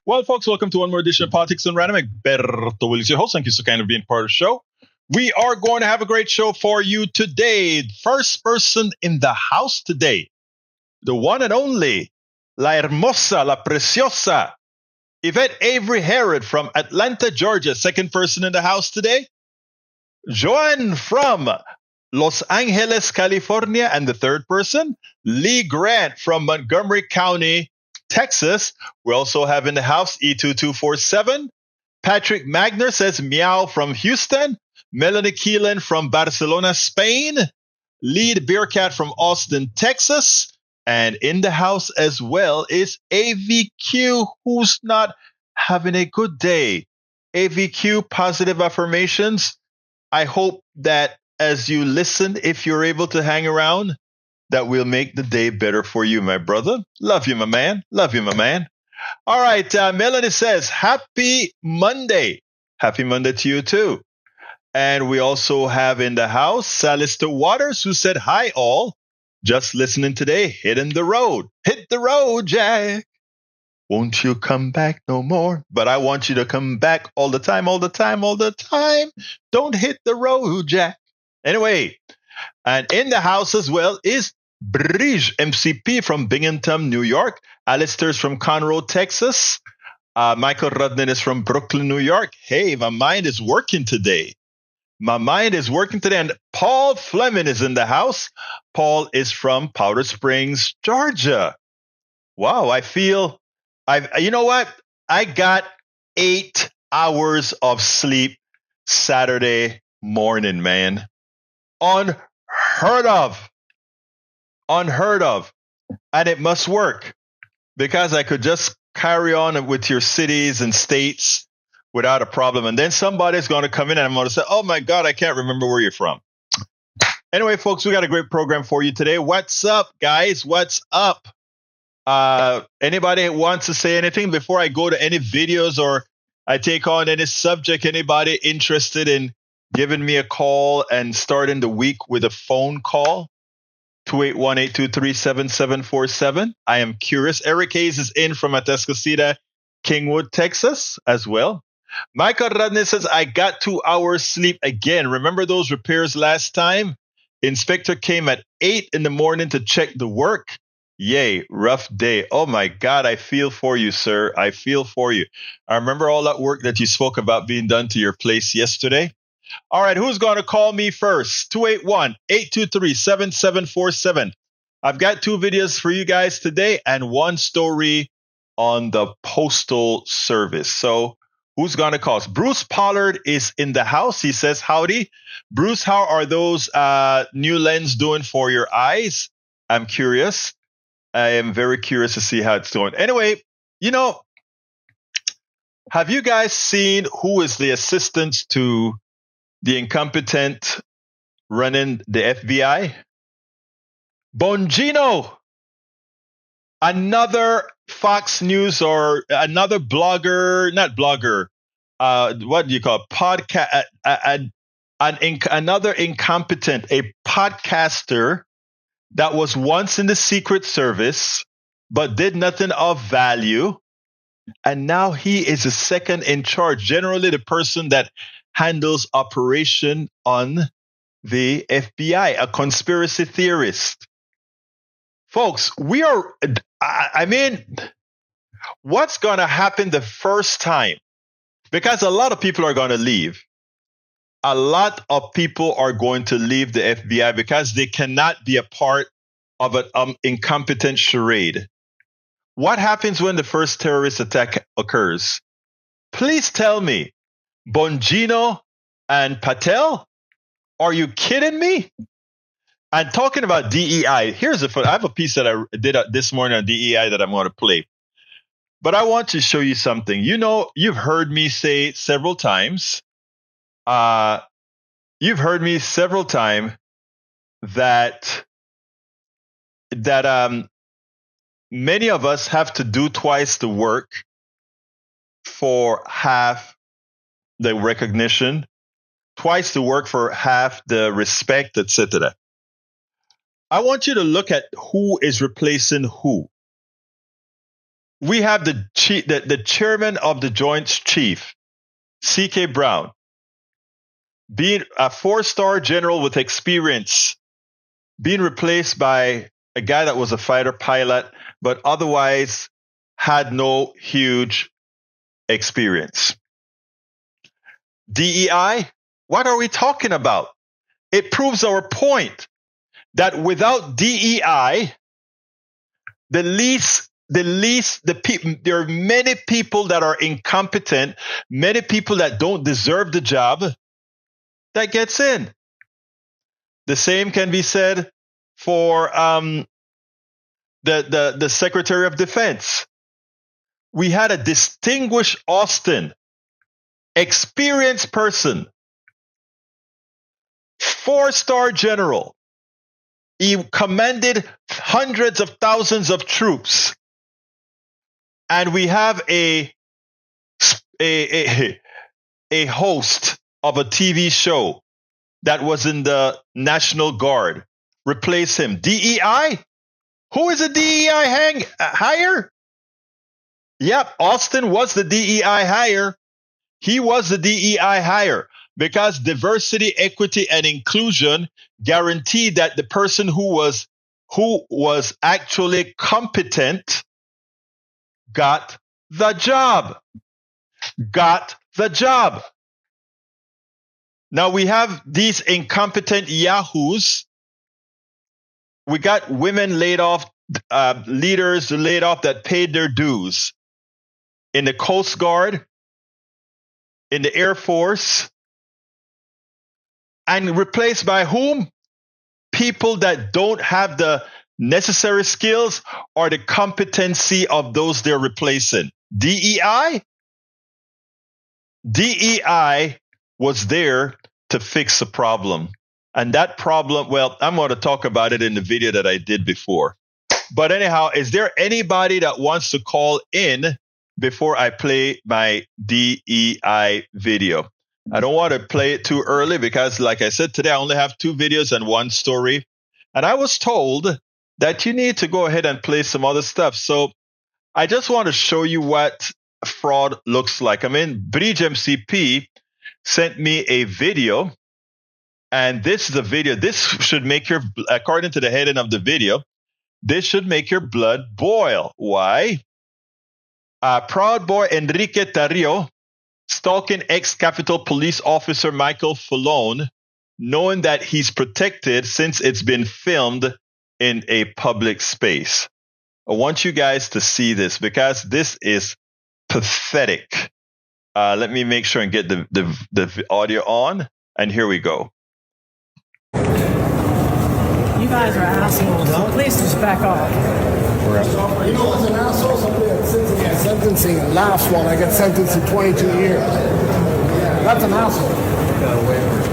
Well, folks, welcome to one more edition of Politics and Random. Egberto, Willies, your host. Thank you so kind of being part of the show. We are going to have a great show for you today. First person in the house today, the one and only, La Hermosa, La Preciosa, Yvette Avery Herod from Atlanta, Georgia. Second person in the house today, Joanne from Los Angeles, California. And the third person, Lee Grant from Montgomery County, Texas. We also have in the house E2247. Patrick Magner says meow from Houston. Melanie Keelan from Barcelona, Spain. Lead Bearcat from Austin, Texas. And in the house as well is AVQ, who's not having a good day. AVQ, positive affirmations. I hope that as you listen, if you're able to hang around, that will make the day better for you, my brother. Love you, my man. Love you, my man. All right. Melanie says, happy Monday. Happy Monday to you, too. And we also have in the house, Salister Waters, who said, hi, all. Just listening today, hitting the road. Hit the road, Jack. Won't you come back no more? But I want you to come back all the time, all the time, all the time. Don't hit the road, Jack. Anyway, and in the house as well is Bridge MCP from Binghamton, New York. Alistair's from Conroe, Texas. Michael Rudnin is from Brooklyn, New York. Hey, my mind is working today. My mind is working today. And Paul Fleming is in the house. Paul is from Powder Springs, Georgia. Wow, you know what? I got 8 hours of sleep Saturday morning, man. Unheard of. And it must work because I could just carry on with your cities and states without a problem. And then somebody's going to come in and I'm going to say, oh my God, I can't remember where you're from. Anyway, folks, we got a great program for you today. What's up, guys? What's up? Anybody wants to say anything before I go to any videos or I take on any subject? Anybody interested in giving me a call and starting the week with a phone call? 281-823-7747. I am curious. Eric Hayes is in from Atascocita, Kingwood, Texas as well. Michael Radney says, I got 2 hours sleep again. Remember those repairs last time? Inspector came at 8 in the morning to check the work. Yay, rough day. Oh my God, I feel for you, sir. I feel for you. I remember all that work that you spoke about being done to your place yesterday. All right, who's going to call me first? 281-823-7747. I've got 2 videos for you guys today and 1 story on the Postal Service. So who's going to call us? Bruce Pollard is in the house. He says, howdy. Bruce, how are those new lens doing for your eyes? I'm curious. I am very curious to see how it's going. Anyway, have you guys seen who is the assistant to the incompetent running the FBI? Bongino, another Fox News or another blogger, not blogger, what do you call it? Podcast, another incompetent, a podcaster that was once in the Secret Service, but did nothing of value. And now he is the second in charge, generally the person that handles operation on the FBI, a conspiracy theorist. Folks, what's going to happen the first time? Because a lot of people are going to leave. A lot of people are going to leave the FBI because they cannot be a part of an incompetent charade. What happens when the first terrorist attack occurs? Please tell me. Bongino and Patel? Are you kidding me? And talking about DEI, I have a piece that I did this morning on DEI that I'm going to play. But I want to show you something. You've heard me say several times. You've heard me several times that many of us have to do twice the work for half the recognition, twice the work for half the respect, etc. I want you to look at who is replacing who. We have the chairman of the Joint Chief, C.K. Brown, being a 4-star general with experience, being replaced by a guy that was a fighter pilot, but otherwise had no huge experience. DEI, what are we talking about? It proves our point that without DEI, there are many people that are incompetent, many people that don't deserve the job that gets in. The same can be said for the Secretary of Defense. We had a distinguished Austin, experienced person, 4-star general. He commanded hundreds of thousands of troops. And we have a host of a TV show that was in the National Guard. Replace him. DEI? Who is a DEI hire? Yep, Austin was the DEI hire. He was the DEI hire because diversity, equity, and inclusion guaranteed that the person who was actually competent got the job. Now we have these incompetent yahoos. We got women laid off, leaders laid off that paid their dues in the Coast Guard, in the Air Force, and replaced by whom? People that don't have the necessary skills or the competency of those they're replacing. DEI? DEI was there to fix a problem. And that problem, well, I'm going to talk about it in the video that I did before. But anyhow, is there anybody that wants to call in before I play my DEI video? I don't want to play it too early because, like I said, today I only have 2 videos and 1 story. And I was told that you need to go ahead and play some other stuff. So I just want to show you what fraud looks like. I mean, Bridge MCP sent me a video, and this is a video. This should make according to the heading of the video, this should make your blood boil. Why? Proud Boy Enrique Tarrio stalking ex-Capitol Police Officer Michael Falone, knowing that he's protected since it's been filmed in a public space. I want you guys to see this because this is pathetic. Let me make sure and get the audio on, and here we go. You guys are assholes, so please just back off. You know what's an asshole? Somebody that's sentencing last one. I got sentenced to 22 years. That's an asshole.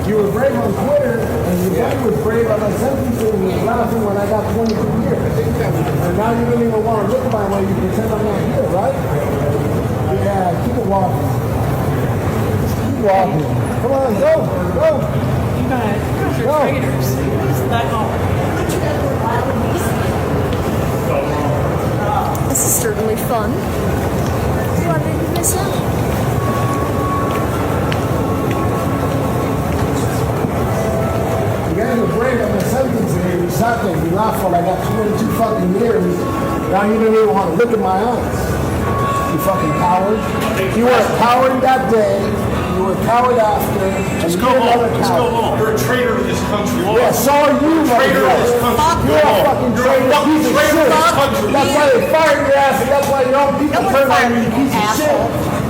You were brave on Twitter, and your buddy was brave on my sentencing, and he was laughing when I got 22 years. And now you don't even want to look my way. You pretend I'm not here, right? Yeah, keep it walking. Keep walking. Come on, go. You guys are traitors. Just back off. This is certainly fun. You want to do this now? You guys were brave on the sentencing. You sat there, you laughed when I got 22 fucking years. Now you don't even want to look at my eyes. You fucking coward. You were a coward that day. You were a coward after. Just go home. Just go home. You're a traitor to this country. Yeah, so are you, Traitor to this country. You're a fucking traitor. You're a fucking traitor to this country. That's why they fired your ass, and that's why your own people turn on you, you piece of shit.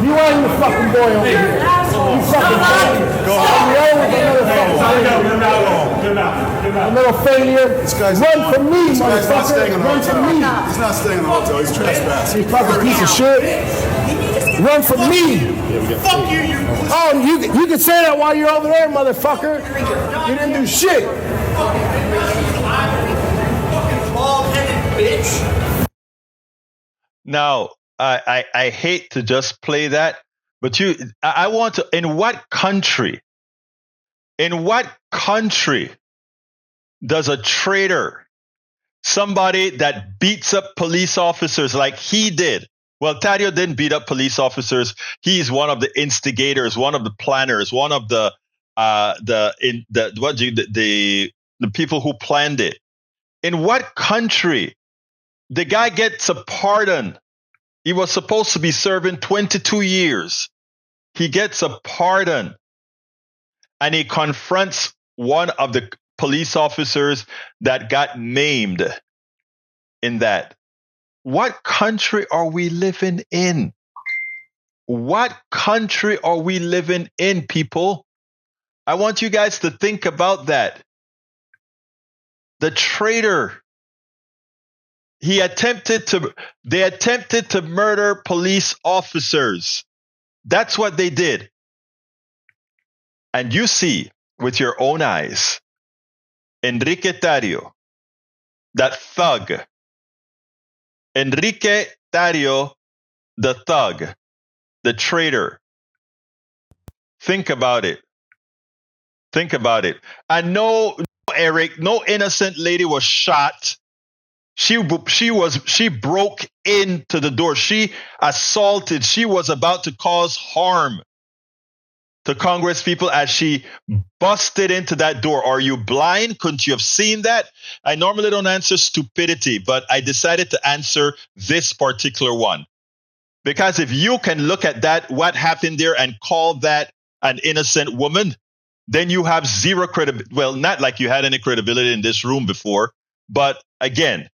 You are your fucking boy over here. You fucking failure. Go home. You're over with another fucking failure. You're not home. Get him out. Get him out. A little failure. Run from me, motherfucker. Run from me. He's not staying in the hotel. He's trespassing. You fucking piece of shit. Run from me. Fuck you, you. Oh, you can say that while you're over there, motherfucker. You didn't do shit. Now, I hate to just play that, but I want to, in what country does a traitor, somebody that beats up police officers like he did, Well, Tadio didn't beat up police officers. He's one of the instigators, one of the planners, one of the people who planned it. In what country the guy gets a pardon? He was supposed to be serving 22 years. He gets a pardon, and he confronts one of the police officers that got maimed in that. What country are we living in? What country are we living in, people? I want you guys to think about that. The traitor. They attempted to murder police officers. That's what they did. And you see with your own eyes, Enrique Tario, that thug. Enrique Tario, the thug, the traitor. Think about it. Think about it. And no, Eric, no innocent lady was shot. She broke into the door. She assaulted. She was about to cause harm to Congress people as she busted into that door. Are you blind? Couldn't you have seen that? I normally don't answer stupidity, but I decided to answer this particular one. Because if you can look at that, what happened there, and call that an innocent woman, then you have zero credibility. Well, not like you had any credibility in this room before, but again,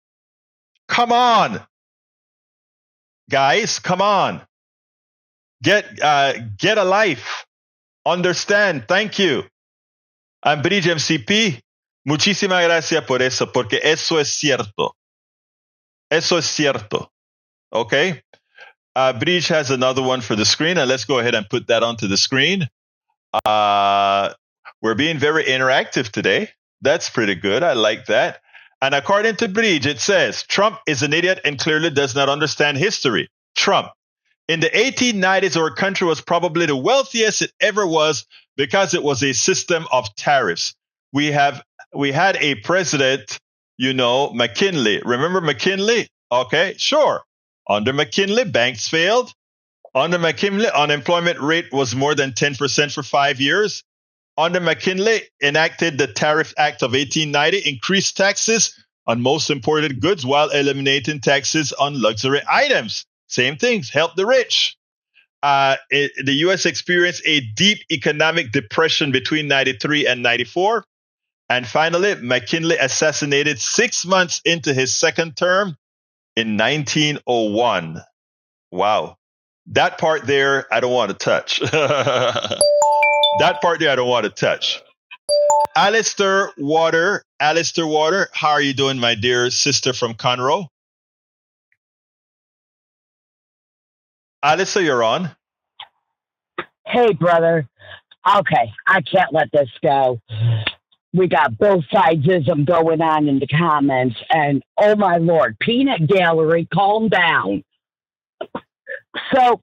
come on, guys, come on. Get a life. Understand. Thank you. I'm Bridge MCP. Muchísimas gracias por eso, porque eso es cierto. Eso es cierto. Okay? Bridge has another one for the screen, and let's go ahead and put that onto the screen. We're being very interactive today. That's pretty good. I like that. And according to Bridge, it says, Trump is an idiot and clearly does not understand history. Trump. In the 1890s, our country was probably the wealthiest it ever was because it was a system of tariffs. We had a president, McKinley. Remember McKinley? Okay, sure. Under McKinley, banks failed. Under McKinley, unemployment rate was more than 10% for 5 years. Under McKinley, enacted the Tariff Act of 1890, increased taxes on most imported goods while eliminating taxes on luxury items. Same things, help the rich. The U.S. experienced a deep economic depression between 93 and 94. And finally, McKinley assassinated 6 months into his second term in 1901. Wow. That part there, I don't want to touch. That part there, I don't want to touch. Alistair Water, how are you doing, my dear sister from Conroe? Alistair, you're on. Hey, brother. Okay, I can't let this go. We got both sidesism going on in the comments, and oh my Lord, Peanut Gallery, calm down. So,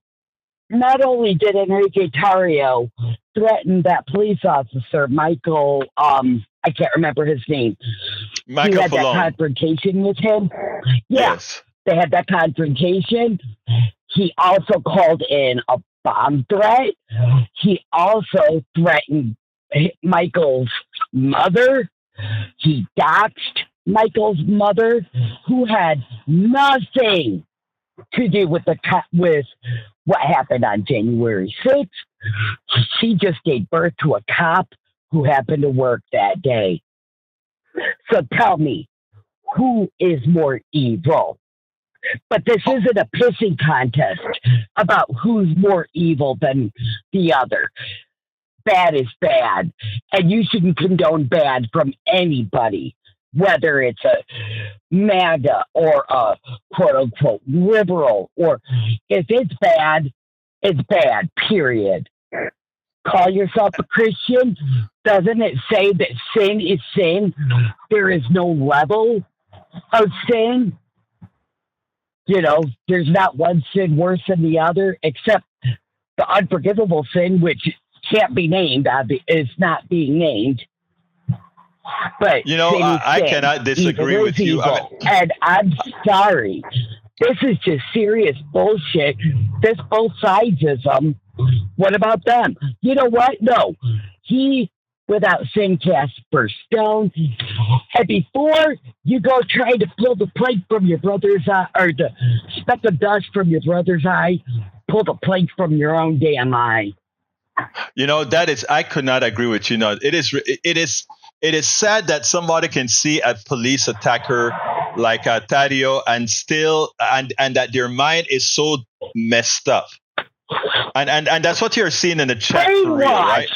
not only did Enrique Tario threaten that police officer, Michael, I can't remember his name. Michael he had Falone. that confrontation with him. Yeah, Yes. they had that confrontation. He also called in a bomb threat. He also threatened Michael's mother. He doxed Michael's mother, who had nothing to do with with what happened on January 6th. She just gave birth to a cop who happened to work that day. So tell me, who is more evil? But this isn't a pissing contest about who's more evil than the other. Bad is bad, and you shouldn't condone bad from anybody, whether it's a MAGA or a quote-unquote liberal, or if it's bad, period. Call yourself a Christian. Doesn't it say that sin is sin? There is no level of sin. There's not one sin worse than the other, except the unforgivable sin, which can't be named, is not being named. But I cannot disagree with you. And I'm sorry, This is just serious bullshit. This both sides is What about them? You know what? No, he without sin cast first stone. And before you go trying to pull the plank from your brother's eye, or the speck of dust from your brother's eye, pull the plank from your own damn eye. That is, I could not agree with you. No, it is sad that somebody can see a police attacker like Tadio and that their mind is so messed up. And that's what you're seeing in the chat for real, right?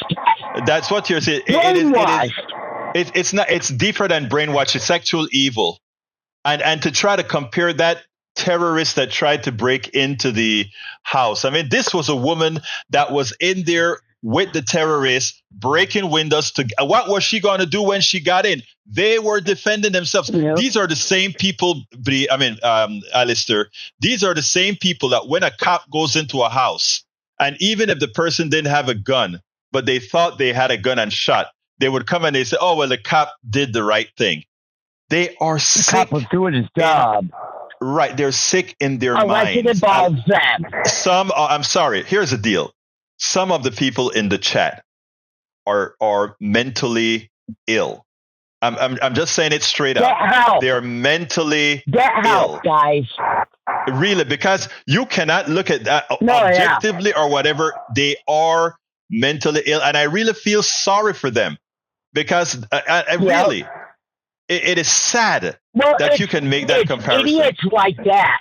That's what you're seeing. It's deeper than brainwash. It's actual evil. And to try to compare that terrorist that tried to break into the house. I mean, this was a woman that was in there with the terrorists, breaking windows. What was she going to do when she got in? They were defending themselves. Yep. These are the same people, Alistair, these are the same people that when a cop goes into a house, and even if the person didn't have a gun, but they thought they had a gun and shot, they would come and they say, oh, well, the cop did the right thing. They are sick. The cop was doing his job. Right. They're sick in their minds. Unless it involves them. I'm sorry. Here's the deal. Some of the people in the chat are mentally ill. I'm just saying it straight up. Get help. They're mentally help, ill. Guys. Really, because you cannot look at that objectively or whatever. They are mentally ill. And I really feel sorry for them because really, it is sad that you can make that comparison. Idiots like that,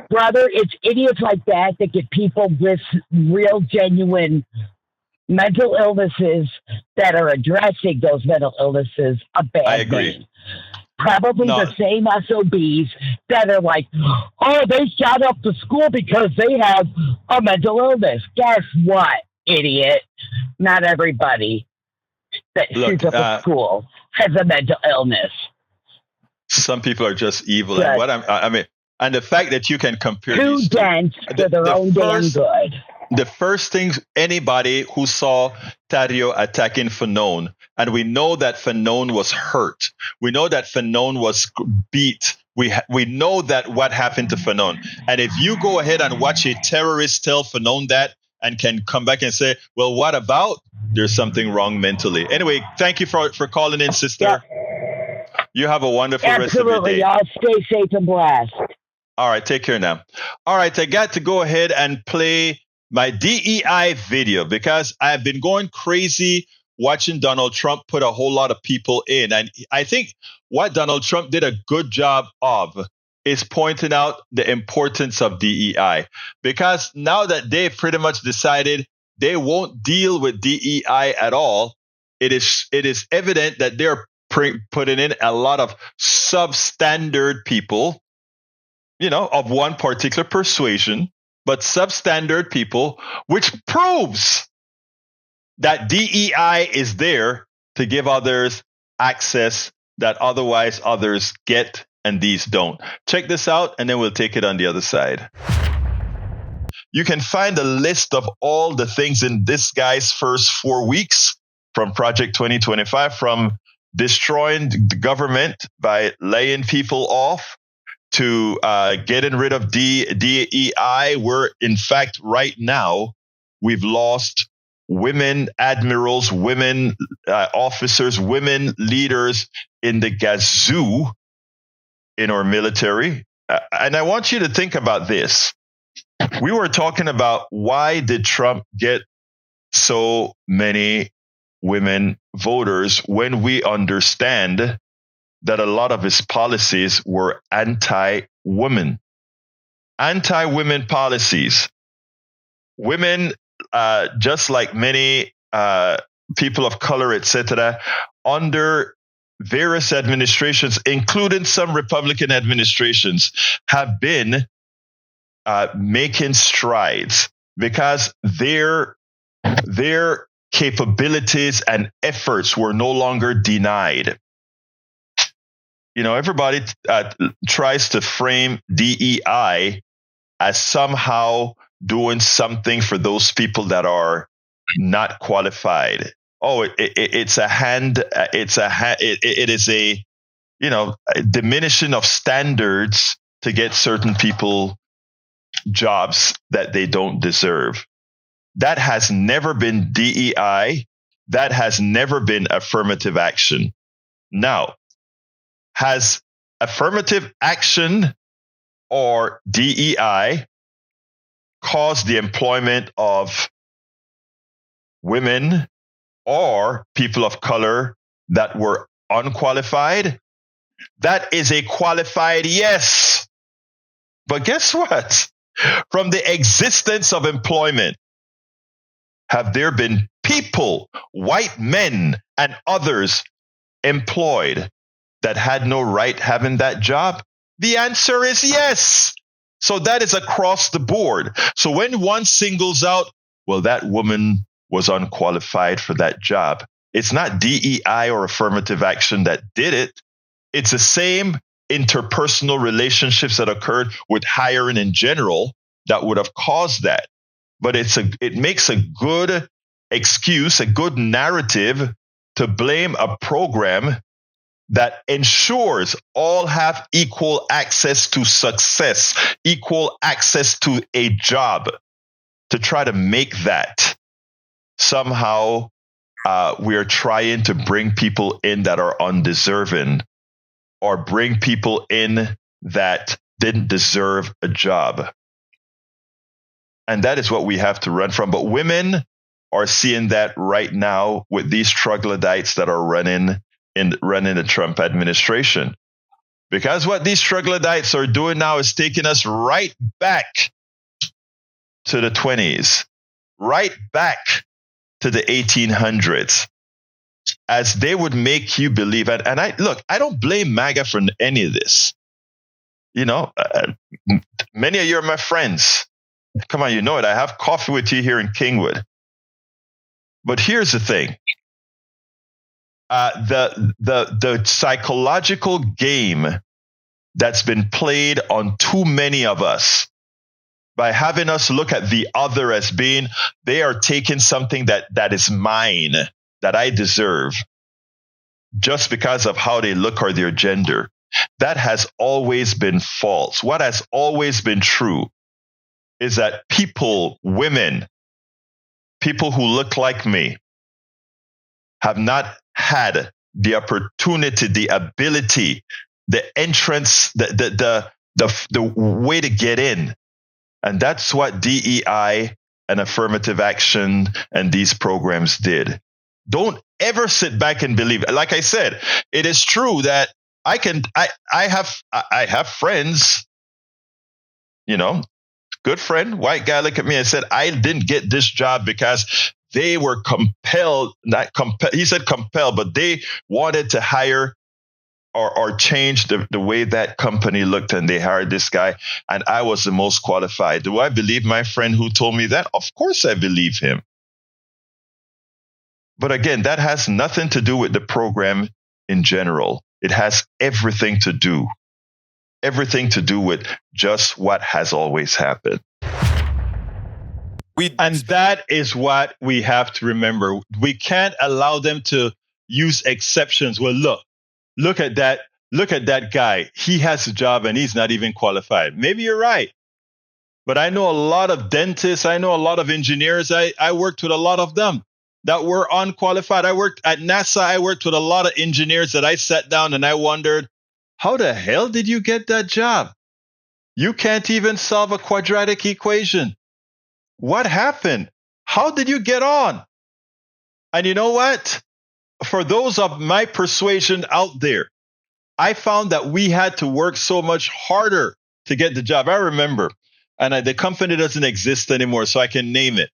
brother. It's idiots like that get people with real, genuine mental illnesses that are addressing those mental illnesses a bad I agree. Thing. Probably the same SOBs that are like, oh, they shot up the school because they have a mental illness. Guess what, idiot? Not everybody that shoots up a school has a mental illness. Some people are just evil. But, and the fact that you can compare these dense to their own damn good. The first thing anybody who saw Tadio attacking Fanon, and we know that Fanon was hurt. We know that Fanon was beat. We know that what happened to Fanon. And if you go ahead and watch a terrorist tell Fanon that and can come back and say, well, what about there's something wrong mentally? Anyway, thank you for calling in, sister. Yeah. You have a wonderful rest of your day. Y'all stay safe and blessed. All right, take care now. All right, I got to go ahead and play my DEI video because I've been going crazy watching Donald Trump put a whole lot of people in. And I think what Donald Trump did a good job of is pointing out the importance of DEI. Because now that they've pretty much decided they won't deal with DEI at all, it is evident that they're putting in a lot of substandard people, of one particular persuasion, but substandard people, which proves that DEI is there to give others access that otherwise others get and these don't. Check this out, and then we'll take it on the other side. You can find a list of all the things in this guy's first 4 weeks from Project 2025, from destroying the government by laying people off to getting rid of DEI, where, in fact, right now, we've lost women admirals, women officers, women leaders in the gazoo in our military. And I want you to think about this. We were talking about why did Trump get so many women voters when we understand that a lot of his policies were anti-women policies. Women, just like many people of color, etc., under various administrations, including some Republican administrations, have been making strides because their capabilities and efforts were no longer denied. Everybody tries to frame DEI as somehow doing something for those people that are not qualified. Oh, it is a diminishing of standards to get certain people jobs that they don't deserve. That has never been DEI. That has never been affirmative action. Now, has affirmative action or DEI caused the employment of women or people of color that were unqualified? That is a qualified yes. But guess what? From the existence of employment, have there been people, white men and others, employed that had no right having that job? The answer is yes. So that is across the board. So when one singles out, well, that woman was unqualified for that job, it's not DEI or affirmative action that did it. It's the same interpersonal relationships that occurred with hiring in general that would have caused that. But it makes a good excuse, a good narrative to blame a program that ensures all have equal access to success, equal access to a job, to try to make that somehow we're trying to bring people in that are undeserving, or bring people in that didn't deserve a job. And that is what we have to run from. But women are seeing that right now with these troglodytes that are running the Trump administration. Because what these troglodytes are doing now is taking us right back to the 20s, right back to the 1800s, as they would make you believe. And I don't blame MAGA for any of this. You know, many of you are my friends. Come on, you know it. I have coffee with you here in Kingwood. But here's the thing. The psychological game that's been played on too many of us by having us look at the other as being, they are taking something that is mine, that I deserve, just because of how they look or their gender. That has always been false. What has always been true is that people, women, people who look like me, have not had the opportunity, the ability, the entrance, the way to get in. And that's what DEI and affirmative action and these programs did. Don't ever sit back and believe. Like I said, it is true that I have friends, you know, good friend, white guy, look at me and said, I didn't get this job because they were compelled, he said compelled, but they wanted to hire or change the way that company looked, and they hired this guy, and I was the most qualified. Do I believe my friend who told me that? Of course I believe him. But again, that has nothing to do with the program in general. It has everything to do with just what has always happened. And that is what we have to remember. We can't allow them to use exceptions. Well, look at that guy. He has a job and he's not even qualified. Maybe you're right. But I know a lot of dentists. I know a lot of engineers. I worked with a lot of them that were unqualified. I worked at NASA. I worked with a lot of engineers that I sat down and I wondered, how the hell did you get that job? You can't even solve a quadratic equation. What happened? How did you get on? And you know what? For those of my persuasion out there, I found that we had to work so much harder to get the job. I remember, and the company doesn't exist anymore, so I can name it.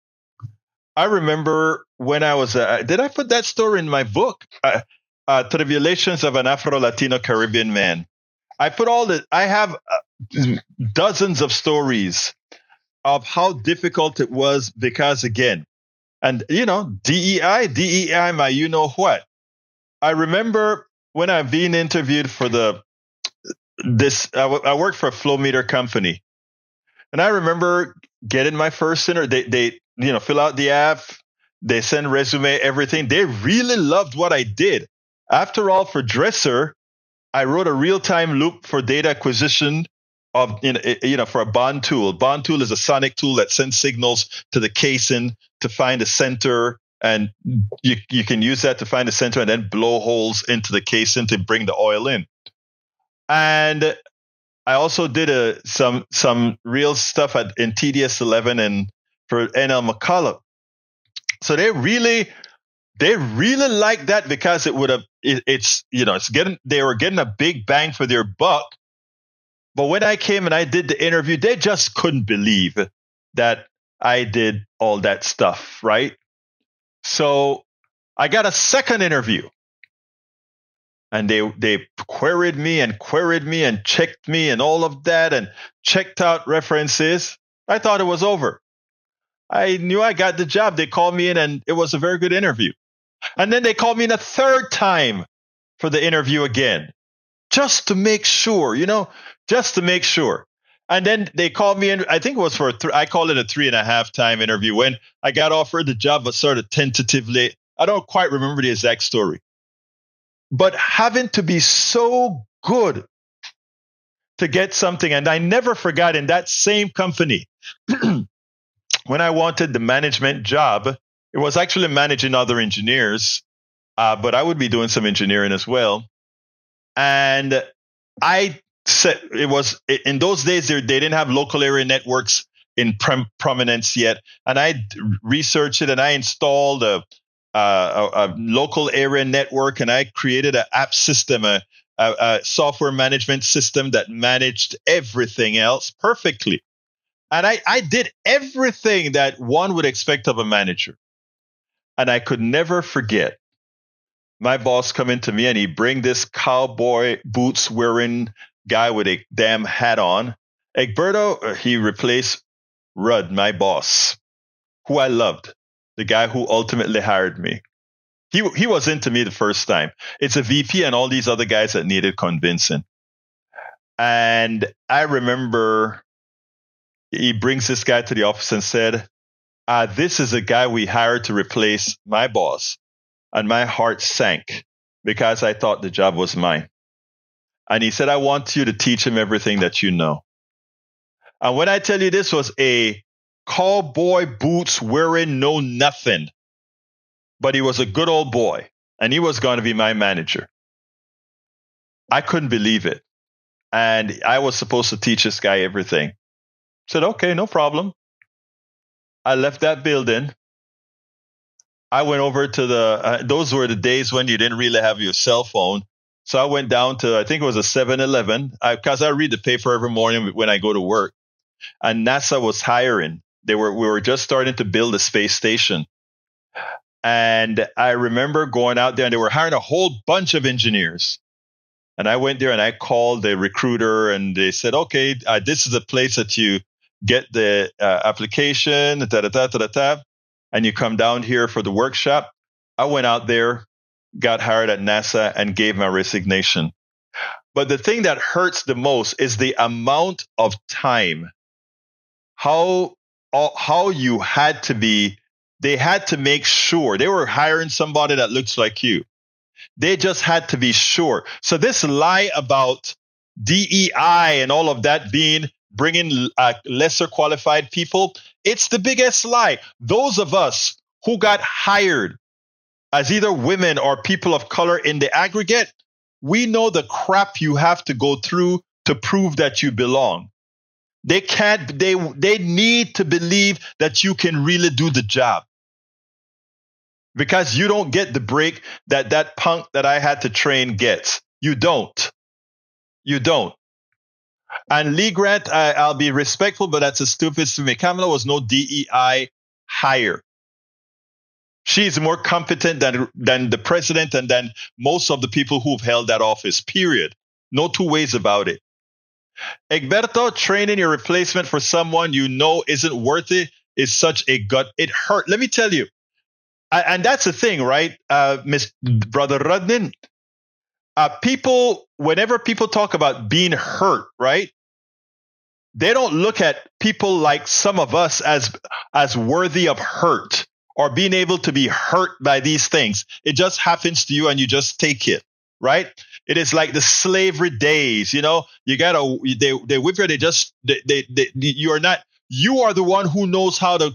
I remember when I was, did I put that story in my book? Tribulations of an Afro-Latino Caribbean Man. I have dozens of stories of how difficult it was because, again, and, you know, DEI, my you know what. I remember when I've been interviewed for I worked for a flow meter company. And I remember getting my first interview. They fill out the app, they send resume, everything. They really loved what I did. After all, for Dresser, I wrote a real-time loop for data acquisition for a bond tool. Bond tool is a sonic tool that sends signals to the casing to find a center, and you can use that to find a center and then blow holes into the casing to bring the oil in. And I also did some real stuff in TDS 11 and for NL McCullough. So they really like that because they were getting a big bang for their buck. But when I came and I did the interview, they just couldn't believe that I did all that stuff, right? So I got a second interview. And they queried me and checked me and all of that and checked out references. I thought it was over. I knew I got the job. They called me in and it was a very good interview. And then they called me in a third time for the interview again, just to make sure, just to make sure. And then they called me in, I think it was I call it a 3.5 time interview when I got offered the job, but sort of tentatively. I don't quite remember the exact story. But having to be so good to get something. And I never forgot in that same company, when I wanted the management job, it was actually managing other engineers, but I would be doing some engineering as well. And I said it was in those days, they didn't have local area networks in prominence yet. And I researched it and I installed a local area network, and I created an app system, a software management system that managed everything else perfectly. And I did everything that one would expect of a manager. And I could never forget my boss coming to me and he bring this cowboy boots wearing guy with a damn hat on. Egberto, he replaced Rudd, my boss, who I loved. The guy who ultimately hired me. He was into me the first time. It's a VP and all these other guys that needed convincing. And I remember he brings this guy to the office and said, this is a guy we hired to replace my boss. And my heart sank because I thought the job was mine. And he said, I want you to teach him everything that you know. And when I tell you this was a cowboy boots wearing, no nothing. But he was a good old boy, and he was going to be my manager. I couldn't believe it. And I was supposed to teach this guy everything. I said, okay, no problem. I left that building. I went over to those were the days when you didn't really have your cell phone. So I went down to, I think it was a 7-Eleven, because I read the paper every morning when I go to work. And NASA was hiring. We were just starting to build a space station. And I remember going out there and they were hiring a whole bunch of engineers. And I went there and I called the recruiter and they said, okay, this is the place that you get the application, and you come down here for the workshop. I went out there, got hired at NASA and gave my resignation. But the thing that hurts the most is the amount of time. How you had to be, they had to make sure they were hiring somebody that looks like you. They just had to be sure. So this lie about DEI and all of that bringing lesser qualified people, it's the biggest lie. Those of us who got hired as either women or people of color in the aggregate, we know the crap you have to go through to prove that you belong. They need to believe that you can really do the job. Because you don't get the break that punk that I had to train gets. You don't. You don't. And Lee Grant, I'll be respectful, but that's a stupid to me. Kamala was no DEI hire. She's more competent than the president and than most of the people who've held that office, period. No two ways about it. Egberto, training your replacement for someone you know isn't worth it is such a gut. It hurt. Let me tell you. And that's the thing, right, Brother Rudnin? Whenever people talk about being hurt, right, they don't look at people like some of us as worthy of hurt or being able to be hurt by these things. It just happens to you and you just take it, right? It is like the slavery days. You gotta they whip you. You are not. You are the one who knows how to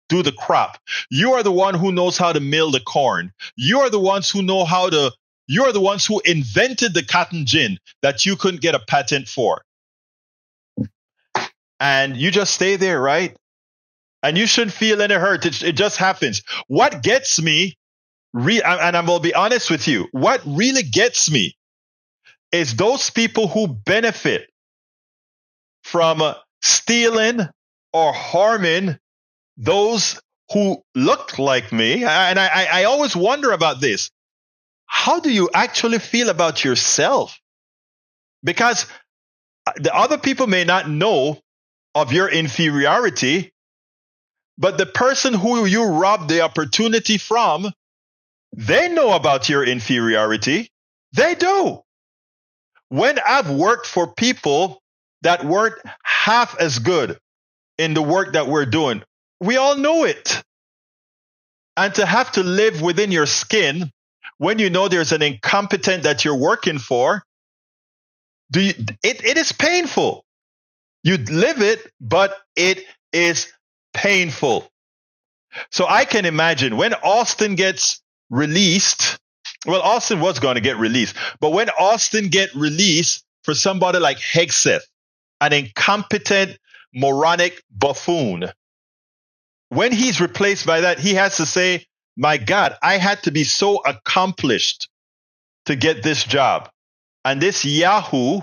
do the crop. You are the one who knows how to mill the corn. You are the ones who know how to. You are the ones who invented the cotton gin that you couldn't get a patent for. And you just stay there, right? And you shouldn't feel any hurt. It just happens. What gets me, and I'm going to be honest with you, what really gets me is those people who benefit from stealing or harming those who look like me. And I always wonder about this. How do you actually feel about yourself? Because the other people may not know of your inferiority, but the person who you robbed the opportunity from, they know about your inferiority. They do. When I've worked for people that weren't half as good in the work that we're doing, we all know it. And to have to live within your skin when you know there's an incompetent that you're working for, it is painful. You live it, but it is painful. So I can imagine when Austin gets released, well, Austin was going to get released, but when Austin get released for somebody like Hegseth, an incompetent, moronic buffoon, when he's replaced by that, he has to say, my God, I had to be so accomplished to get this job. And this Yahoo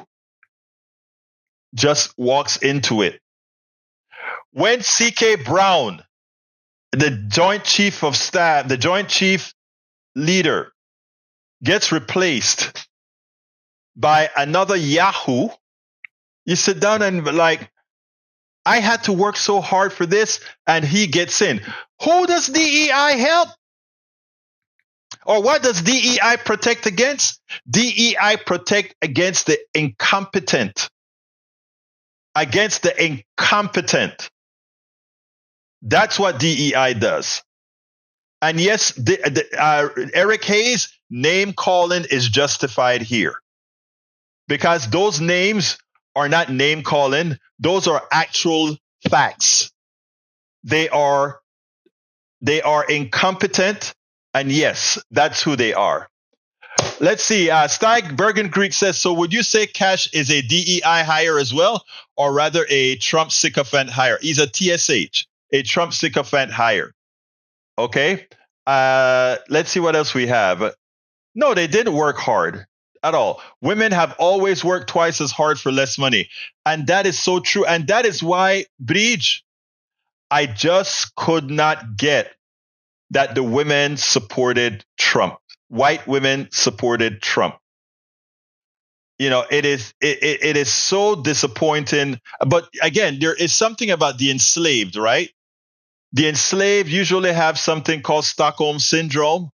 just walks into it. When C.K. Brown, the Joint Chief of Staff, the Joint Chief Leader, gets replaced by another Yahoo, you sit down and like, I had to work so hard for this, and he gets in. Who does DEI help? Or what does DEI protect against? DEI protect against the incompetent. Against the incompetent. That's what DEI does. And yes, Eric Hayes' name calling is justified here. Because those names are not name calling. Those are actual facts. They are incompetent. And yes, that's who they are. Let's see. Steig Bergen Creek says, so would you say Cash is a DEI hire as well, or rather a Trump sycophant hire? He's a TSH, a Trump sycophant hire. Okay. Let's see what else we have. No, they didn't work hard at all. Women have always worked twice as hard for less money. And that is so true. And that is why, Bridge, I just could not get that the women supported Trump. White women supported Trump. It is so disappointing. But again, there is something about the enslaved, right? The enslaved usually have something called Stockholm Syndrome,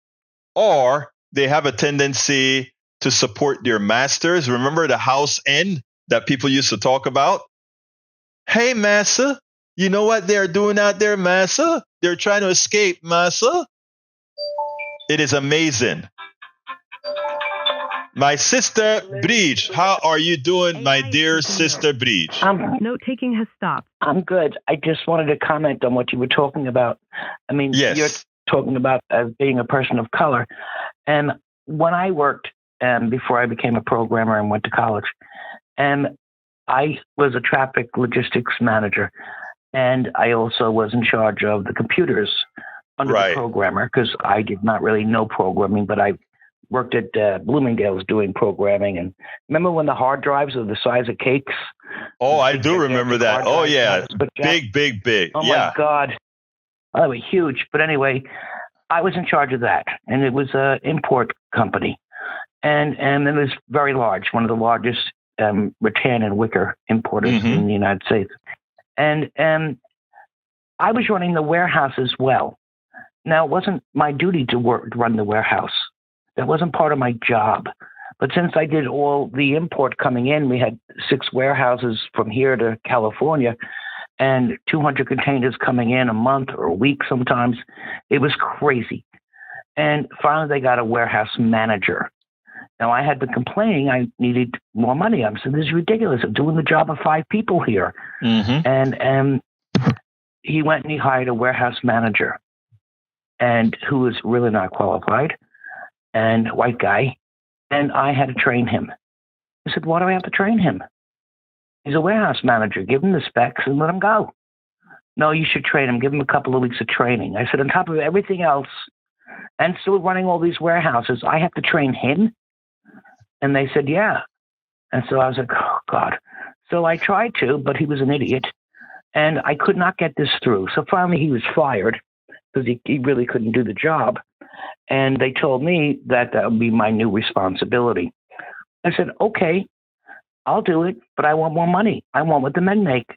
or they have a tendency to support their masters. Remember the house end that people used to talk about? Hey, massa, you know what they're doing out there, massa? They're trying to escape, massa. It is amazing. My sister Bridge, how are you doing, my dear sister Bridge? Note taking has stopped. I'm good. I just wanted to comment on what you were talking about. I mean, yes. You're talking about being a person of color. And when I worked, before I became a programmer and went to college, and I was a traffic logistics manager, and I also was in charge of the computers under the programmer, because I did not really know programming, but I worked at Bloomingdale's doing programming. And remember when the hard drives were the size of cakes? Oh, I do remember that. Oh, yeah. Big. Oh, my God. Oh, they were huge. But anyway, I was in charge of that. And it was an import company. And it was very large, one of the largest rattan and wicker importers in the United States. And I was running the warehouse as well. Now, it wasn't my duty to run the warehouse. That wasn't part of my job. But since I did all the import coming in, we had 6 warehouses from here to California and 200 containers coming in a month or a week sometimes. It was crazy. And finally, they got a warehouse manager. Now, I had been complaining I needed more money. I said, this is ridiculous. I'm doing the job of 5 people here. Mm-hmm. And he went and he hired a warehouse manager, and who was really not qualified, and a white guy. And I had to train him. I said, why do I have to train him? He's a warehouse manager. Give him the specs and let him go. No, you should train him. Give him a couple of weeks of training. I said, on top of everything else, and still running all these warehouses, I have to train him? And they said, yeah. And so I was like, oh, God. So I tried to, but he was an idiot. And I could not get this through. So finally he was fired because he really couldn't do the job. And they told me that would be my new responsibility. I said, okay, I'll do it, but I want more money. I want what the men make.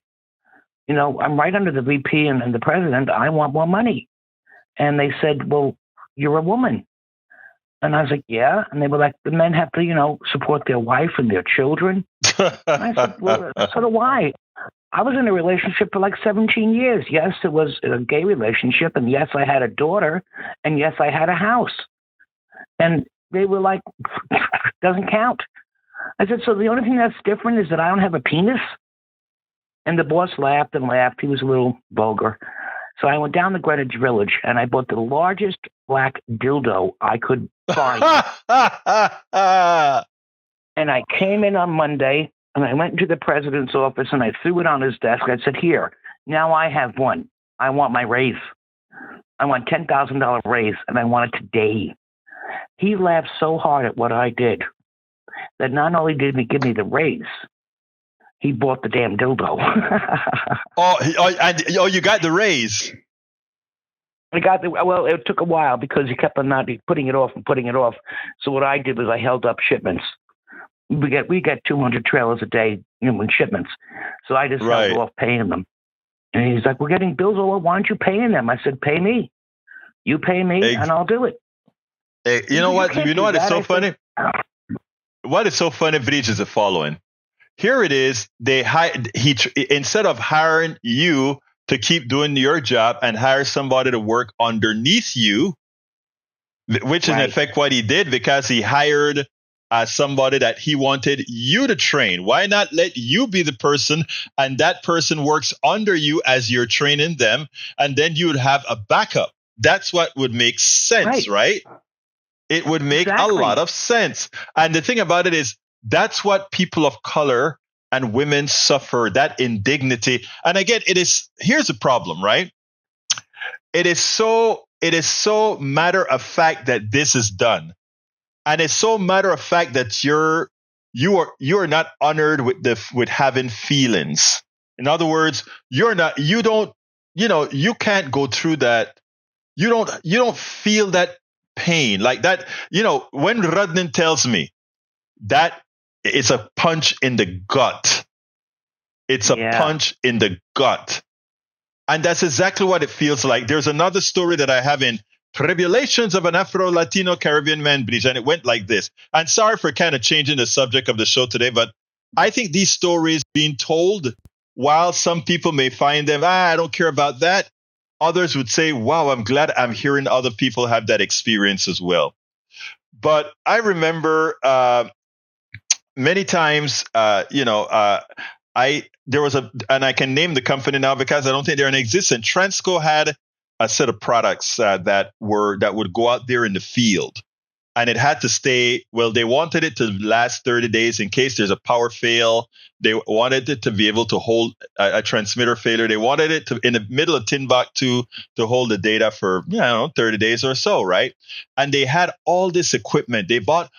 You know, I'm right under the VP and the president. I want more money. And they said, well, you're a woman. And I was like, yeah. And they were like, the men have to, you know, support their wife and their children. And I said, well, so do I. I was in a relationship for like 17 years. Yes, it was a gay relationship. And yes, I had a daughter. And yes, I had a house. And they were like, doesn't count. I said, so the only thing that's different is that I don't have a penis? And the boss laughed and laughed. He was a little vulgar. So I went down to Greenwich Village and I bought the largest black dildo I could find. And I came in on Monday and I went into the president's office and I threw it on his desk. I said, here, now I have one. I want my raise. I want $10,000 raise and I want it today. He laughed so hard at what I did that not only did he give me the raise, he bought the damn dildo. You got the raise. Well, it took a while because he kept on not putting it off and putting it off. So what I did was I held up shipments. We get 200 trailers a day, you know, in shipments. So I just held off paying them. And he's like, we're getting bills. Why aren't you paying them? I said, pay me. You pay me and I'll do it. Hey, you know what? You know what is so funny? What is so funny, Vrij, is the following. Here it is. Instead of hiring you to keep doing your job and hire somebody to work underneath you, which is in effect what he did, because he hired somebody that he wanted you to train. Why not let you be the person and that person works under you as you're training them, and then you would have a backup. That's what would make sense, right? It would make a lot of sense. And the thing about it is, that's what people of color and women suffer, that indignity. And again, here's the problem, right? It is so matter of fact that this is done. And it's so matter of fact that you are not honored with having feelings. In other words, you can't go through that. You don't feel that pain like that. You know, when Radnin tells me that it's a punch in the gut, it's a punch in the gut. And that's exactly what it feels like. There's another story that I have in Tribulations of an Afro-Latino Caribbean Man, Brij, and it went like this. And sorry for kind of changing the subject of the show today, but I think these stories being told, while some people may find them, I don't care about that, others would say, wow, I'm glad I'm hearing other people have that experience as well. But I remember many times, there was and I can name the company now because I don't think they're in existence. Transco had a set of products that would go out there in the field, and it had to stay. Well, they wanted it to last 30 days in case there's a power fail. They wanted it to be able to hold a transmitter failure. They wanted it to, in the middle of Timbuktu, to hold the data for 30 days or so, right? And they had all this equipment. They bought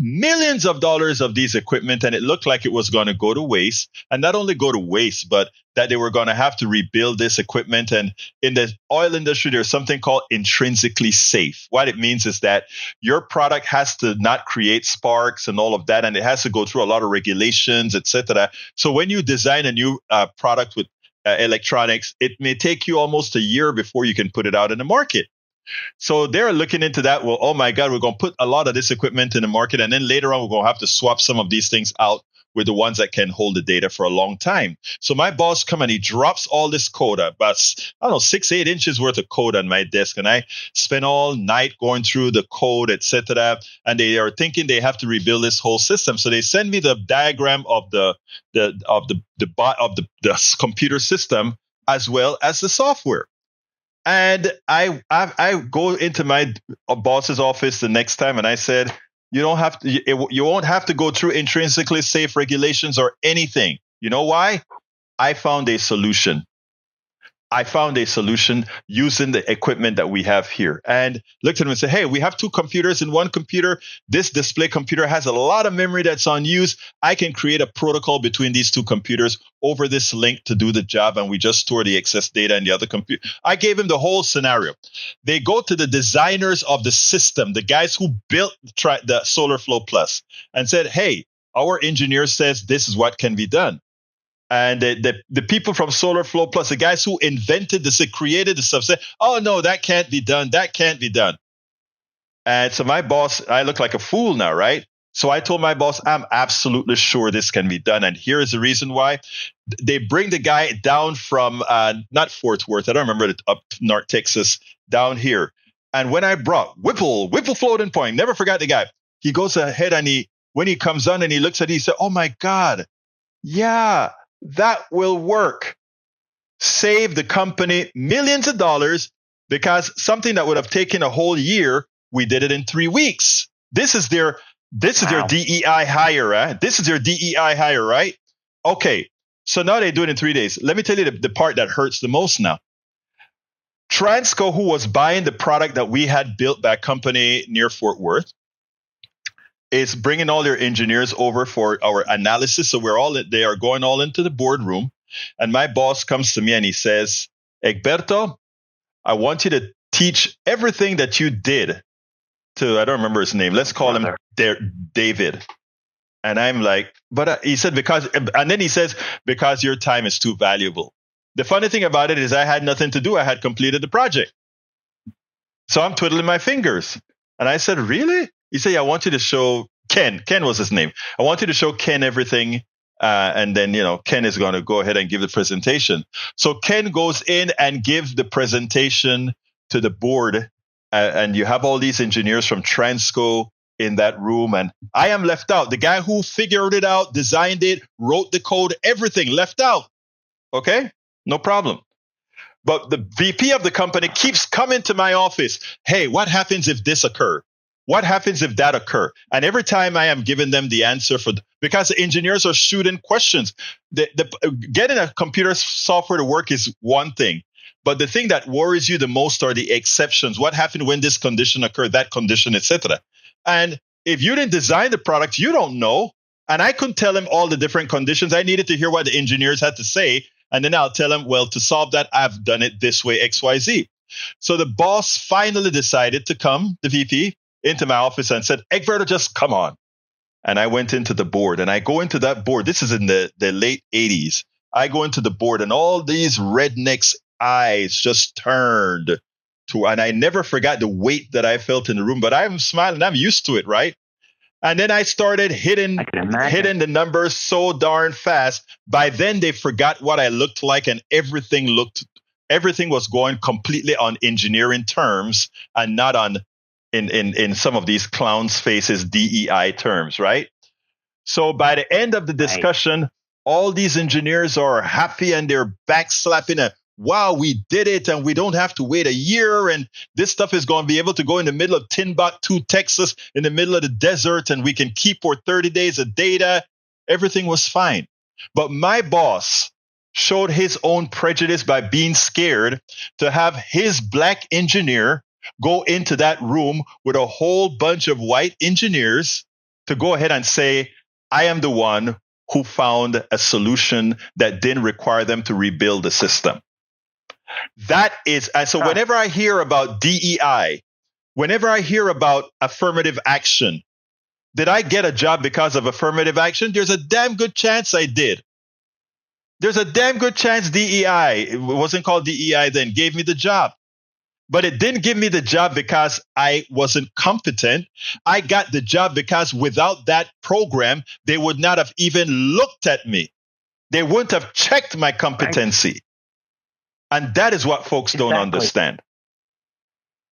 millions of dollars of these equipment, and it looked like it was going to go to waste. And not only go to waste, but that they were going to have to rebuild this equipment. And in the oil industry, there's something called intrinsically safe. What it means is that your product has to not create sparks and all of that, and it has to go through a lot of regulations, etc. So when you design a new product with electronics, it may take you almost a year before you can put it out in the market. So they're looking into that. Well, oh my God, we're going to put a lot of this equipment in the market, and then later on, we're going to have to swap some of these things out with the ones that can hold the data for a long time. So my boss come and he drops all this code, about, I don't know, 6-8 inches worth of code on my desk. And I spend all night going through the code, etc. And they are thinking they have to rebuild this whole system. So they send me the diagram of the computer system as well as the software. And I go into my boss's office the next time and I said, you won't have to go through intrinsically safe regulations or anything. You know why? I found a solution. Using the equipment that we have here, and looked at them and said, hey, we have two computers in one computer. This display computer has a lot of memory that's unused. I can create a protocol between these two computers over this link to do the job, and we just store the excess data in the other computer. I gave him the whole scenario. They go to the designers of the system, the guys who built the SolarFlow Plus, and said, hey, our engineer says this is what can be done. And the people from SolarFlow Plus, the guys who invented this, created the stuff, said, oh, no, that can't be done. That can't be done. And so my boss, I look like a fool now, right? So I told my boss, I'm absolutely sure this can be done. And here is the reason why. They bring the guy down from, not Fort Worth, I don't remember, up North Texas, down here. And when I brought Whipple floating point, never forgot the guy. He goes ahead and when he comes on and he looks at it, he said, oh, my God, yeah. That will work. Save the company millions of dollars, because something that would have taken a whole year, we did it in 3 weeks. This is their DEI hire, right? This is their DEI hire, right? Okay, so now they do it in 3 days. Let me tell you the part that hurts the most now. Transco, who was buying the product that we had built by a company near Fort Worth, is bringing all their engineers over for our analysis. So they are going all into the boardroom. And my boss comes to me and he says, Egberto, I want you to teach everything that you did to, I don't remember his name. Let's call him David. And I'm like, but he said, and then he says, because your time is too valuable. The funny thing about it is I had nothing to do. I had completed the project. So I'm twiddling my fingers. And I said, really? He said, yeah, I want you to show Ken. Ken was his name. I want you to show Ken everything. And then, Ken is going to go ahead and give the presentation. So Ken goes in and gives the presentation to the board. And you have all these engineers from Transco in that room. And I am left out. The guy who figured it out, designed it, wrote the code, everything left out. Okay, no problem. But the VP of the company keeps coming to my office. Hey, what happens if this occurs? What happens if that occurs? And every time I am giving them the answer because the engineers are shooting questions. Getting a computer software to work is one thing. But the thing that worries you the most are the exceptions. What happened when this condition occurred, that condition, etc. And if you didn't design the product, you don't know. And I couldn't tell him all the different conditions. I needed to hear what the engineers had to say. And then I'll tell him, well, to solve that, I've done it this way, X, Y, Z. So the boss finally decided to come, the VP, into my office and said, Egberto, just come on. And I went into the board, and I go into that board. This is in the late 80s. I go into the board, and all these rednecks' eyes just turned to, and I never forgot the weight that I felt in the room, but I'm smiling. I'm used to it, right? And then I started hitting the numbers so darn fast. By then, they forgot what I looked like, and everything was going completely on engineering terms and not on in some of these clowns' faces DEI terms, right? So by the end of the discussion, all these engineers are happy and they're backslapping and, wow, we did it, and we don't have to wait a year, and this stuff is going to be able to go in the middle of Timbuktu, Texas, in the middle of the desert, and we can keep for 30 days of data. Everything was fine. But my boss showed his own prejudice by being scared to have his black engineer go into that room with a whole bunch of white engineers to go ahead and say, I am the one who found a solution that didn't require them to rebuild the system. That is, so whenever I hear about DEI, whenever I hear about affirmative action, did I get a job because of affirmative action? There's a damn good chance I did. There's a damn good chance DEI, it wasn't called DEI then, gave me the job. But it didn't give me the job because I wasn't competent. I got the job because without that program, they would not have even looked at me. They wouldn't have checked my competency. And that is what folks don't understand.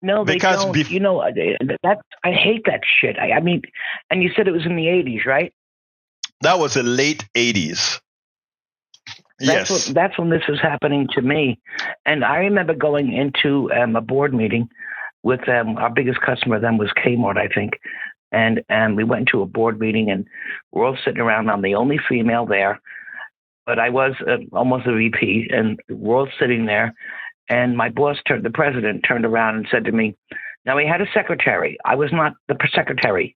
No, they Because don't. I hate that shit. I mean, and you said it was in the 80s, right? That was the late 80s. Yes. That's when this was happening to me. And I remember going into a board meeting with our biggest customer then was Kmart, I think. And we went into a board meeting and we're all sitting around. I'm the only female there, but I was almost a VP, and we're all sitting there. And my boss, the president, turned around and said to me, now he had a secretary. I was not the secretary.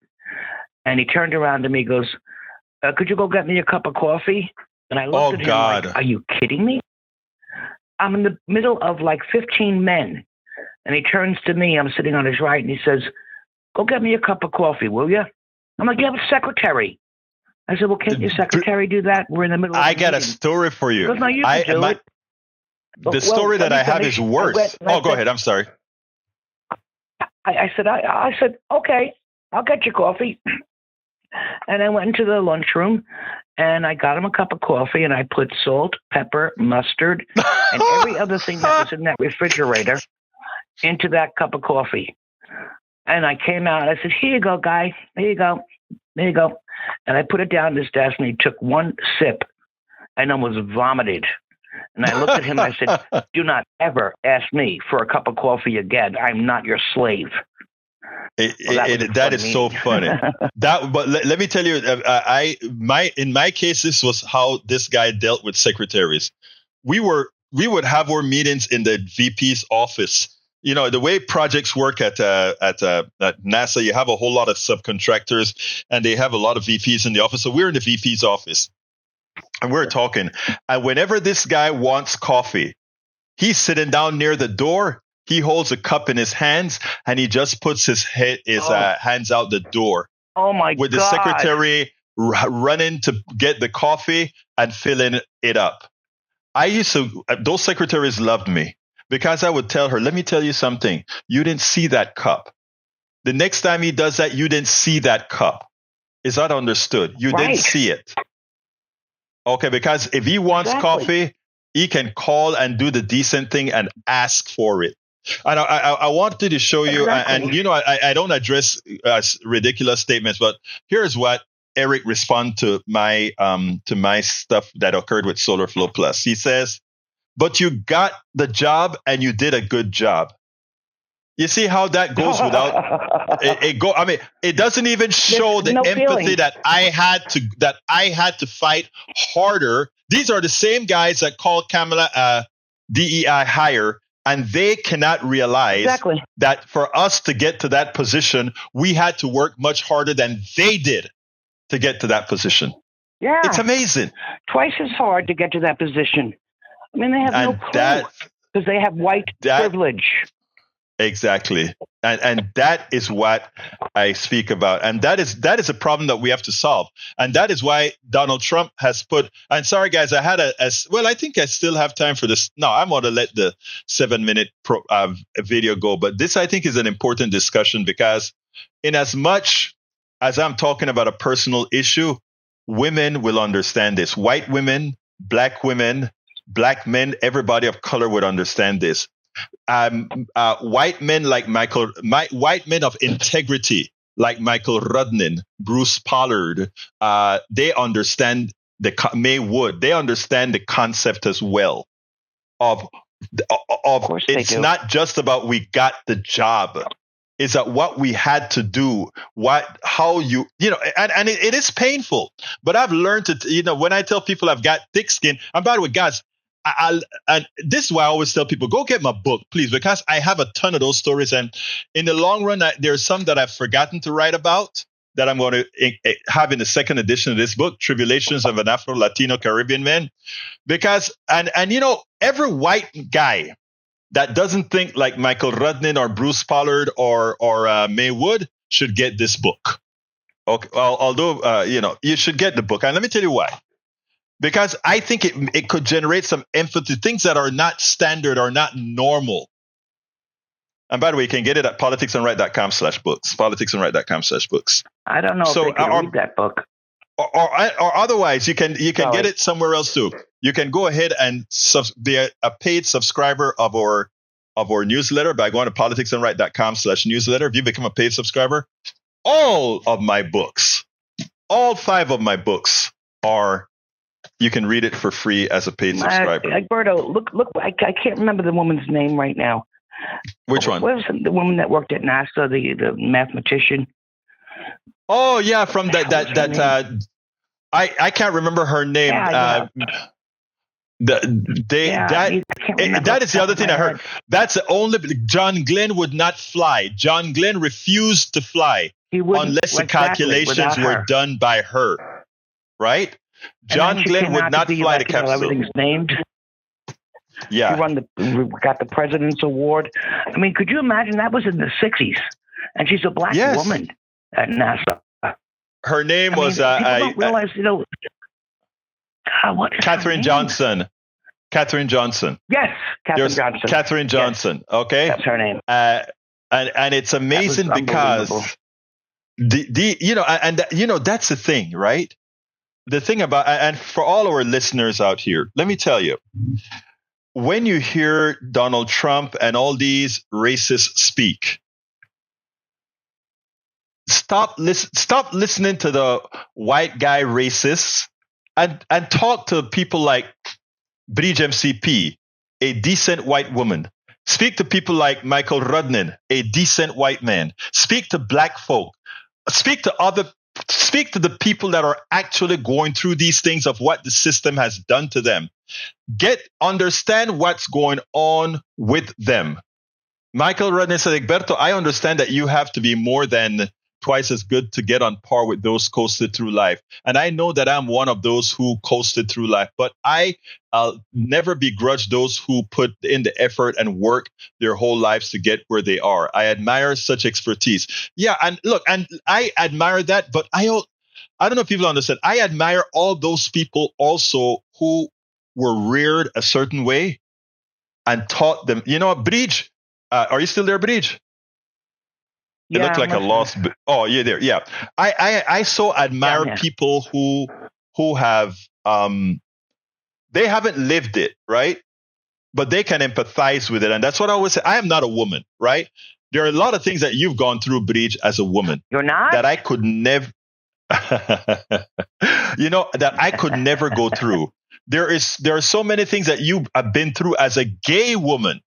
And he turned around to me, goes, could you go get me a cup of coffee? And I looked at him like, are you kidding me? I'm in the middle of like 15 men. And he turns to me, I'm sitting on his right, and he says, go get me a cup of coffee, will you? I'm like, you have a secretary. I said, well, can't your secretary do that? We're in the middle of I got a story for you. He goes, no, you can do it. The story that I have is worse. Go ahead. I'm sorry. I said, okay, I'll get you coffee. And I went into the lunchroom and I got him a cup of coffee and I put salt, pepper, mustard, and every other thing that was in that refrigerator into that cup of coffee. And I came out and I said, here you go, guy. Here you go. There you go. And I put it down his desk and he took one sip and almost vomited. And I looked at him and I said, do not ever ask me for a cup of coffee again. I'm not your slave. That is so funny. But let me tell you, in my case, this was how this guy dealt with secretaries. We would have our meetings in the VP's office. You know, the way projects work at NASA, you have a whole lot of subcontractors and they have a lot of VPs in the office. So we're in the VP's office and we're talking. And whenever this guy wants coffee, he's sitting down near the door. He holds a cup in his hands and he just puts his hands out the door. Oh my God. With the secretary running to get the coffee and filling it up. Those secretaries loved me because I would tell her, let me tell you something. You didn't see that cup. The next time he does that, you didn't see that cup. Is that understood? You didn't see it. Okay, because if he wants coffee, he can call and do the decent thing and ask for it. And I wanted to show you, and you know, I don't address ridiculous statements, but here's what Eric responded to my stuff that occurred with Solar Flow Plus. He says, but you got the job and you did a good job. You see how that goes without it. I mean, it doesn't even show the empathy that I had to fight harder. These are the same guys that called Kamala DEI hire. And they cannot realize that for us to get to that position, we had to work much harder than they did to get to that position. Yeah. It's amazing. Twice as hard to get to that position. I mean, they have no clue because they have white privilege. Exactly. And that is what I speak about. And that is a problem that we have to solve. And that is why Donald Trump has put, and sorry guys, I had I think I still have time for this. No, I'm going to let the 7-minute video go. But this, I think, is an important discussion because in as much as I'm talking about a personal issue, women will understand this. White women, black men, everybody of color would understand this. White men white men of integrity like Michael Rudnin, Bruce Pollard, they understand May Wood. They understand the concept as well of it's not just about we got the job. It's that what we had to do, and it is painful. But I've learned to, when I tell people I've got thick skin, and by the way, guys, and this is why I always tell people, go get my book, please, because I have a ton of those stories. And in the long run, there's some that I've forgotten to write about that I'm going to have in the second edition of this book, Tribulations of an Afro-Latino Caribbean Man. Because, and every white guy that doesn't think like Michael Rudnin or Bruce Pollard or May Wood should get this book. Okay, well, although, you should get the book. And let me tell you why. Because I think it could generate some empathy, things that are not standard or not normal. And by the way, you can get it at politicsandright.com/books. Politicsandright.com/books. I don't know So, if they can read that book. Or otherwise, you can Sorry. get it somewhere else too. You can go ahead and be a paid subscriber of our newsletter by going to politicsandright.com/newsletter. If you become a paid subscriber, all of my books, all 5 of my books you can read it for free as a paid subscriber. Egberto, look, I can't remember the woman's name right now. Which one? What was the woman that worked at NASA, the mathematician? Oh yeah, from that I can't remember her name. Yeah, That is the other thing I heard. That's the only John Glenn would not fly. John Glenn refused to fly unless the calculations were done by her. Right? John Glenn would not fly the capsule. Everything's named. Yeah. Got the President's Award. I mean, could you imagine that was in the 60s? And she's a black woman at NASA. Her name was people don't realize, God, what is Katherine Johnson. Katherine Johnson. Yes, Katherine Johnson. Katherine Johnson. Yes. Okay, that's her name. And it's amazing because that's the thing, right? The thing about, and for all our listeners out here, let me tell you, when you hear Donald Trump and all these racists speak, stop listening to the white guy racists and talk to people like Bridge MCP, a decent white woman. Speak to people like Michael Rudnin, a decent white man. Speak to black folk. Speak to the people that are actually going through these things of what the system has done to them. Understand what's going on with them. Michael Rudnin said, Egberto, I understand that you have to be more than twice as good to get on par with those coasted through life. And I know that I'm one of those who coasted through life, but I'll never begrudge those who put in the effort and work their whole lives to get where they are. I admire such expertise. Yeah, and look, and I admire that, but I don't know if people understand. I admire all those people also who were reared a certain way and taught them. You know, Bridge, are you still there, Bridge? It looked like a lost. Oh, you're there. Yeah, I so admire people who have they haven't lived it, right? But they can empathize with it, and that's what I always say. I am not a woman, right? There are a lot of things that you've gone through, Bridge, as a woman. You're not? That I could never, that I could never go through. There are so many things that you have been through as a gay woman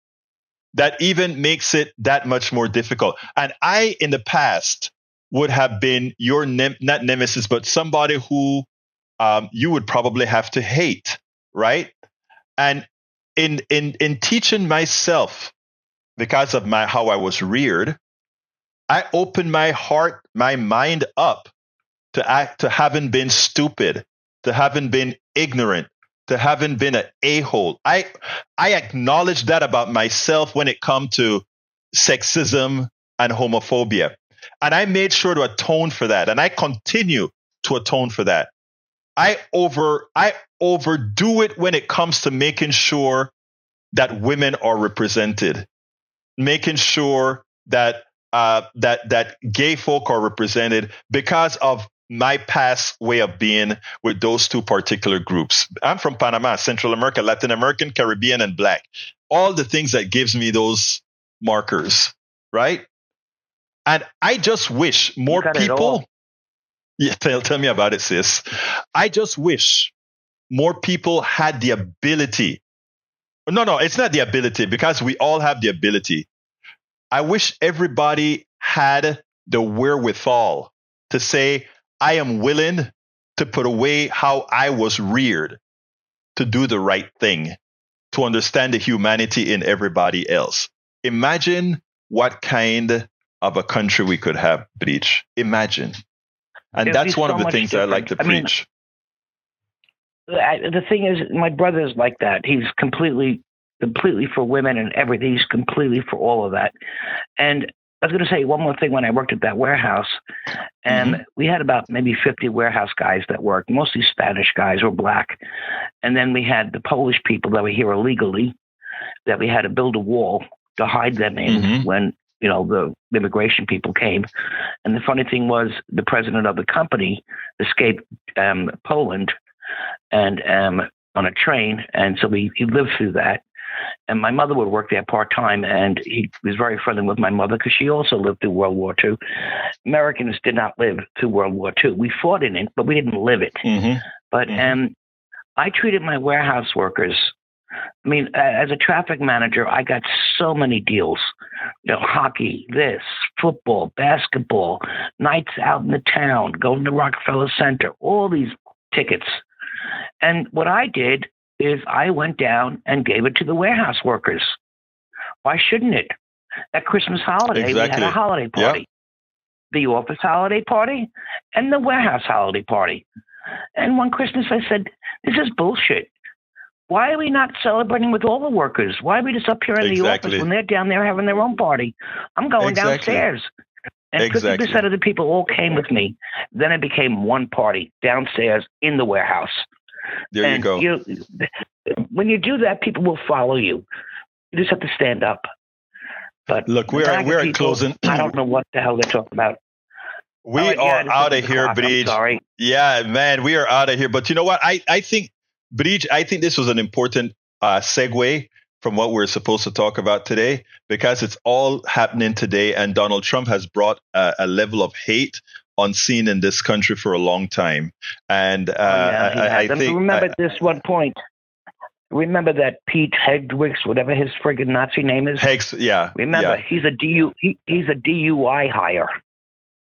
that even makes it that much more difficult. And I, in the past, would have been your not nemesis, but somebody who you would probably have to hate, right? And in teaching myself, because of how I was reared, I opened my heart, my mind up to having been stupid, to having been ignorant, to having been an a-hole. I acknowledge that about myself when it comes to sexism and homophobia. And I made sure to atone for that. And I continue to atone for that. I overdo it when it comes to making sure that women are represented, making sure that that gay folk are represented because of my past way of being with those two particular groups. I'm from Panama, Central America, Latin American, Caribbean, and Black. All the things that gives me those markers, right? And I just wish more people. Yeah, tell me about it, sis. I just wish more people had the ability. No, it's not the ability, because we all have the ability. I wish everybody had the wherewithal to say, I am willing to put away how I was reared, to do the right thing, to understand the humanity in everybody else. Imagine what kind of a country we could have, Breach. Imagine. And that's one of the things that I like to preach. The thing is, my brother's like that. He's completely for women and everything. He's completely for all of that. And I was going to say one more thing. When I worked at that warehouse, and we had about maybe 50 warehouse guys that worked, mostly Spanish guys or black. And then we had the Polish people that were here illegally, that we had to build a wall to hide them in when, the immigration people came. And the funny thing was the president of the company escaped Poland and on a train. And so he lived through that. And my mother would work there part-time, and he was very friendly with my mother because she also lived through World War II. Americans did not live through World War II. We fought in it, but we didn't live it. But I treated my warehouse workers, I mean, as a traffic manager, I got so many deals. Hockey, this, football, basketball, nights out in the town, going to Rockefeller Center, all these tickets. And what I did is I went down and gave it to the warehouse workers. Why shouldn't it? At Christmas holiday, we had a holiday party. The office holiday party and the warehouse holiday party. And one Christmas I said, this is bullshit. Why are we not celebrating with all the workers? Why are we just up here in the office when they're down there having their own party? I'm going downstairs. And 50% of the people all came with me. Then it became one party downstairs in the warehouse. There you go. When you do that, people will follow you. You just have to stand up. But look, we're at closing. I don't know what the hell they're talking about. We are out of here, Breach. Sorry. Yeah, man, we are out of here. But you know what? I think, Breach, I think this was an important segue from what we're supposed to talk about today, because it's all happening today, and Donald Trump has brought a level of hate unseen in this country for a long time. And I think remember this one point. Remember that Pete Hegdwix, whatever his friggin' Nazi name is. Remember, he's a DUI hire.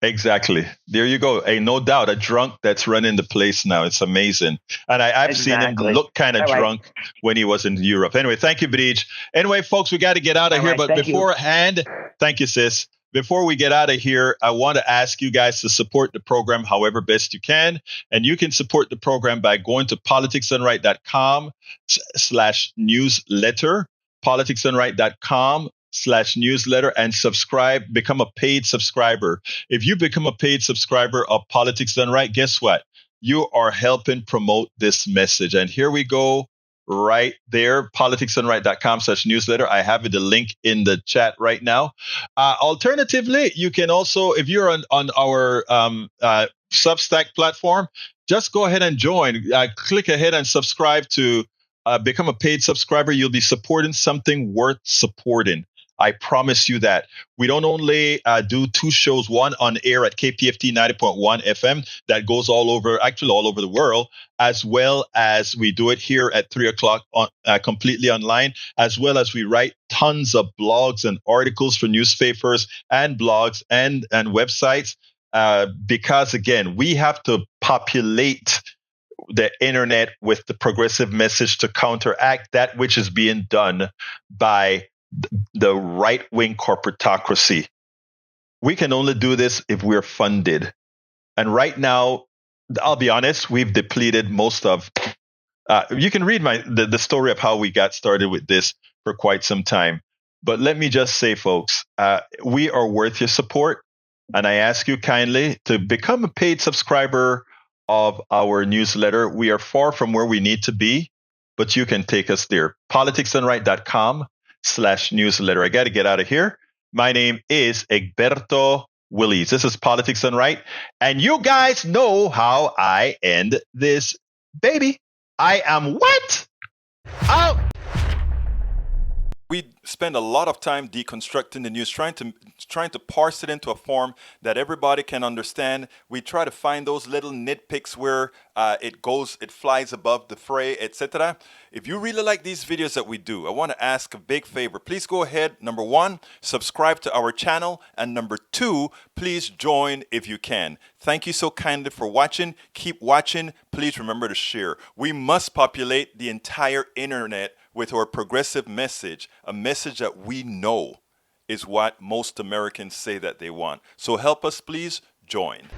Exactly. There you go. Hey, no doubt, a drunk that's running the place now. It's amazing. And I've seen him look kind of drunk when he was in Europe. Anyway, thank you, Breach. Anyway, folks, we got to get out of here. But beforehand, thank you, sis. Before we get out of here, I want to ask you guys to support the program however best you can. And you can support the program by going to politicsdoneright.com/newsletter, politicsdoneright.com/newsletter, and subscribe, become a paid subscriber. If you become a paid subscriber of Politics Done Right, guess what? You are helping promote this message. And here we go. Right there, politicsdoneright.com/newsletter. I have the link in the chat right now. Alternatively, you can also, if you're on our Substack platform, just go ahead and join. Click ahead and subscribe to become a paid subscriber. You'll be supporting something worth supporting. I promise you that. We don't only do two shows, one on air at KPFT 90.1 FM that goes all over the world, as well as we do it here at 3 o'clock completely online, as well as we write tons of blogs and articles for newspapers and blogs and websites, because, again, we have to populate the internet with the progressive message to counteract that which is being done by the right-wing corporatocracy. We can only do this if we're funded. And right now, I'll be honest, we've depleted most of... you can read the story of how we got started with this for quite some time. But let me just say, folks, we are worth your support. And I ask you kindly to become a paid subscriber of our newsletter. We are far from where we need to be, but you can take us there. politicsdoneright.com/newsletter. I got to get out of here. My name is Egberto Willies. This is Politics Done Right. And you guys know how I end this baby. I am what? Out. We spend a lot of time deconstructing the news, trying to parse it into a form that everybody can understand. We try to find those little nitpicks where it flies above the fray, etc. If you really like these videos that we do, I want to ask a big favor. Please go ahead. Number 1, subscribe to our channel. And number 2, please join if you can. Thank you so kindly for watching. Keep watching. Please remember to share. We must populate the entire internet with our progressive message, a message that we know is what most Americans say that they want. So help us, please join.